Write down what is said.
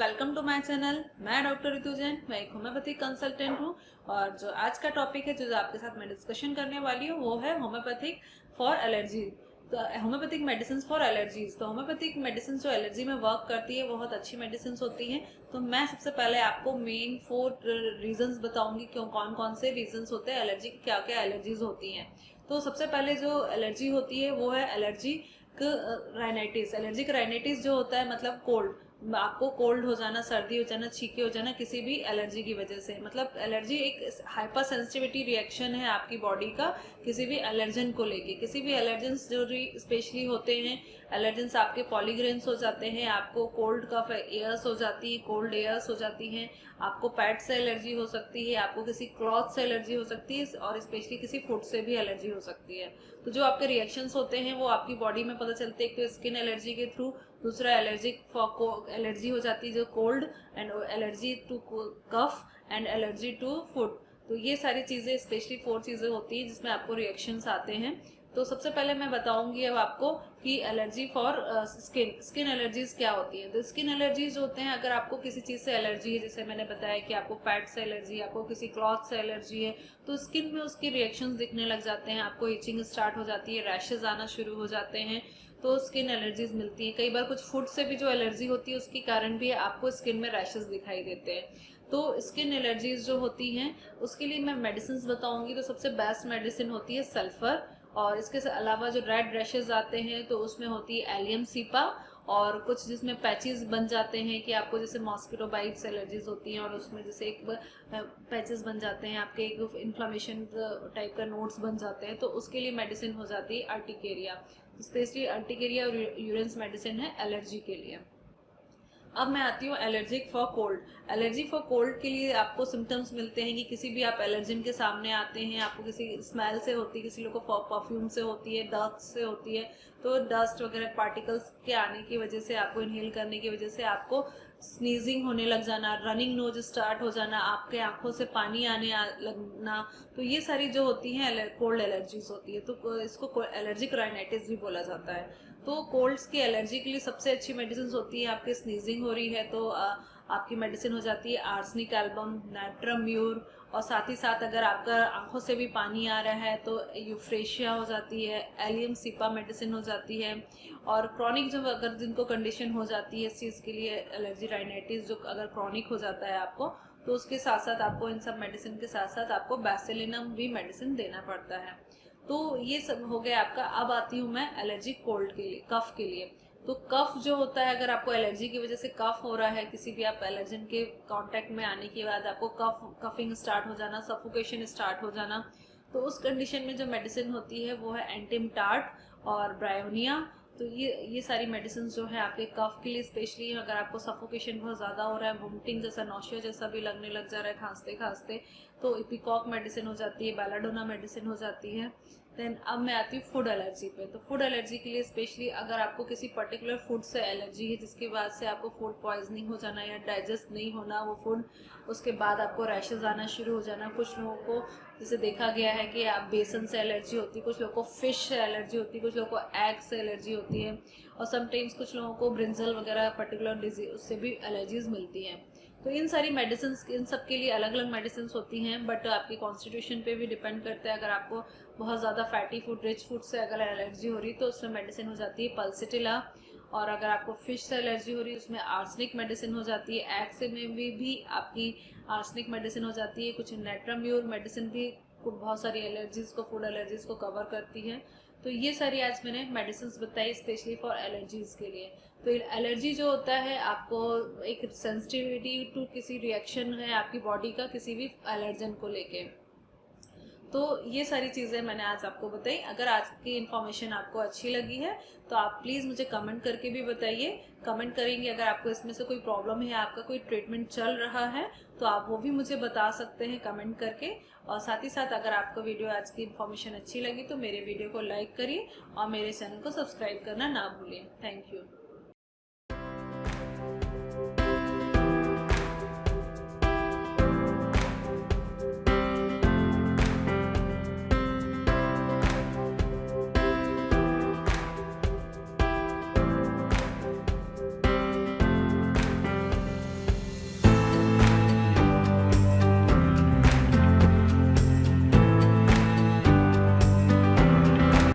Welcome to my channel. मैं doctor Ritu Jain, मैं एक होम्योपैथिक कंसल्टेंट हूँ। और जो आज का टॉपिक है जो आपके साथ मैं डिस्कशन करने वाली हूँ वो है होम्योपैथिक फॉर एलर्जी। तो होम्योपैथिक मेडिसिन फॉर एलर्जीज। तो होम्योपैथिक मेडिसिन जो एलर्जी में वर्क करती है बहुत अच्छी मेडिसिन होती हैं। तो मैं सबसे पहले आपको मेन 4 रीजंस बताऊंगी क्यों कौन कौन से रीजंस होते हैं एलर्जी, क्या क्या एलर्जीज होती हैं। तो सबसे पहले जो एलर्जी होती है वो है एलर्जिक राइनाइटिस। एलर्जिक राइनाइटिस जो होता है मतलब कोल्ड, आपको कोल्ड हो जाना, सर्दी हो जाना, छींके हो जाना किसी भी एलर्जी की वजह से। मतलब एलर्जी एक हाइपर सेंसिटिविटी रिएक्शन है आपकी बॉडी का किसी भी एलर्जन को लेके। किसी भी एलर्जेंस जो स्पेशली होते हैं, एलर्जेंस आपके पॉलीग्रेन्स हो जाते हैं, आपको कोल्ड कफ एयर्स हो जाती है, कोल्ड एयर्स हो जाती हैं, आपको पैट से एलर्जी हो सकती है, आपको किसी क्लॉथ से एलर्जी हो सकती है और स्पेशली किसी फूड से भी एलर्जी हो सकती है। तो जो आपके रिएक्शंस होते हैं वो आपकी बॉडी में पता चलते हैं। एक तो स्किन एलर्जी के थ्रू, दूसरा एलर्जी हो जाती है जो cold, and allergy to cough and allergy to food. तो ये सारी चीज़ें स्पेशली 4 चीज़ें होती हैं जिसमें आपको रिएक्शंस आते हैं। तो सबसे पहले मैं बताऊंगी अब आपको कि एलर्जी फॉर स्किन एलर्जीज क्या होती है। तो स्किन एलर्जीज होते हैं अगर आपको किसी चीज़ से एलर्जी है, जैसे मैंने बताया कि आपको पैट से एलर्जी है, आपको किसी क्लॉथ से एलर्जी है, तो स्किन में उसकी रिएक्शंस दिखने लग जाते हैं, आपको इचिंग स्टार्ट हो जाती है, रैशेज आना शुरू हो जाते हैं, तो स्किन एलर्जीज मिलती हैं। कई बार कुछ फूड से भी जो एलर्जी होती है उसके कारण भी आपको स्किन में रैशेज दिखाई देते हैं। तो स्किन एलर्जीज जो होती हैं उसके लिए मैं मेडिसिन बताऊंगी। तो सबसे बेस्ट मेडिसिन होती है सल्फर, और इसके अलावा जो रेड रैशेज आते हैं तो उसमें होती है एलियम सीपा, और कुछ जिसमें पैचेस बन जाते हैं कि आपको जैसे मॉस्किटो बाइट्स एलर्जीज होती हैं और उसमें जैसे एक पैचेस बन जाते हैं, आपके एक इन्फ्लामेशन टाइप का नोट्स बन जाते हैं, तो उसके लिए मेडिसिन हो जाती है अर्टिकेरिया। स्पेशली अर्टिकेरिया और यूरेंस मेडिसिन है एलर्जी के लिए। अब मैं आती हूँ allergic for cold. Allergy for cold के लिए आपको सिम्टम्स मिलते हैं कि किसी भी आप एलर्जन के सामने आते हैं, आपको किसी स्मेल से होती है, किसी लोग को परफ्यूम से होती है, डस्ट से होती है, तो डस्ट वगैरह पार्टिकल्स के आने की वजह से, आपको इनहेल करने की वजह से आपको स्नीजिंग होने लग जाना, रनिंग नोज स्टार्ट हो जाना, आपके आंखों से पानी आने लगना, तो ये सारी जो होती हैं कोल्ड एलर्जीज होती है। तो इसको एलर्जिक राइनाइटिस भी बोला जाता है। तो कोल्ड्स की एलर्जी के लिए सबसे अच्छी मेडिसिन होती है, आपके स्नीजिंग हो रही है तो आपकी मेडिसिन हो जाती है आर्सेनिक एल्बम, नाइट्रम म्यूर, और साथ ही साथ अगर आपका आंखों से भी पानी आ रहा है तो यूफ्रेशिया हो जाती है, एलियम सीपा मेडिसिन हो जाती है। और क्रॉनिक जो अगर जिनको कंडीशन हो जाती है इस चीज़ के लिए एलर्जी राइनाइटिस जो अगर क्रॉनिक हो जाता है आपको, तो उसके साथ साथ आपको इन सब मेडिसिन के साथ साथ आपको बैसिलिनम भी मेडिसिन देना पड़ता है। तो ये सब हो गया आपका। अब आती हूँ मैं एलर्जी कोल्ड के लिए, कफ के लिए। तो कफ जो होता है, अगर आपको एलर्जी की वजह से कफ हो रहा है, किसी भी आप एलर्जन के कांटेक्ट में आने के बाद आपको कफिंग स्टार्ट हो जाना, सफोकेशन स्टार्ट हो जाना, तो उस कंडीशन में जो मेडिसिन होती है वो है एंटिमटार्ट और ब्रायोनिया। तो ये सारी मेडिसिन जो है आपके कफ के लिए स्पेशली, अगर आपको सफोकेशन बहुत ज़्यादा हो रहा है, वोमिटिंग जैसा, नौशिया जैसा भी लगने लग जा रहा है खांसते खांसते, तो इपिकॉक मेडिसिन हो जाती है, बेलाडोना मेडिसिन हो जाती है। देन अब मैं आती हूँ फूड एलर्जी पे। तो फूड एलर्जी के लिए स्पेशली अगर आपको किसी पर्टिकुलर फूड से एलर्जी है जिसकी वजह से आपको फूड पॉइजनिंग हो जाना या डाइजेस्ट नहीं होना वो फूड, उसके बाद आपको रैशेज आना शुरू हो जाना। कुछ लोगों को जैसे देखा गया है कि आप बेसन से एलर्जी होती है, कुछ लोगों को फिश से एलर्जी होती है, कुछ लोगों को एग से एलर्जी होती है, और समटाइम्स कुछ लोगों को ब्रिंजल वगैरह पर्टिकुलर डिजीज उससे भी एलर्जीज मिलती हैं। तो इन सारी मेडिसिन, इन सब के लिए अलग अलग मेडिसिन होती हैं, बट आपकी कॉन्स्टिट्यूशन पे भी डिपेंड करता है। अगर आपको बहुत ज़्यादा फैटी फूड, रिच फूड से अगर एलर्जी हो रही तो उसमें मेडिसिन हो जाती है पल्सिटिला, और अगर आपको फिश से एलर्जी हो रही है उसमें आर्सेनिक मेडिसिन हो जाती है, एग से में भी आपकी आर्सेनिक मेडिसिन हो जाती है, कुछ नाइट्रम्यूर मेडिसिन भी बहुत सारी एलर्जीज को, फूड एलर्जीज को कवर करती है। तो ये सारी आज मैंने मेडिसिन बताई स्पेशली फॉर एलर्जीज के लिए। तो एलर्जी जो होता है आपको एक सेंसिटिविटी टू किसी रिएक्शन है आपकी बॉडी का किसी भी एलर्जन को लेके। तो ये सारी चीज़ें मैंने आज आपको बताई। अगर आज की इन्फॉर्मेशन आपको अच्छी लगी है तो आप प्लीज़ मुझे कमेंट करके भी बताइए। कमेंट करेंगे अगर आपको इसमें से कोई प्रॉब्लम है, आपका कोई ट्रीटमेंट चल रहा है, तो आप वो भी मुझे बता सकते हैं कमेंट करके। और साथ ही साथ अगर आपको वीडियो आज की इन्फॉर्मेशन अच्छी लगी तो मेरे वीडियो को लाइक करिए और मेरे चैनल को सब्सक्राइब करना ना भूलिए। Thank you.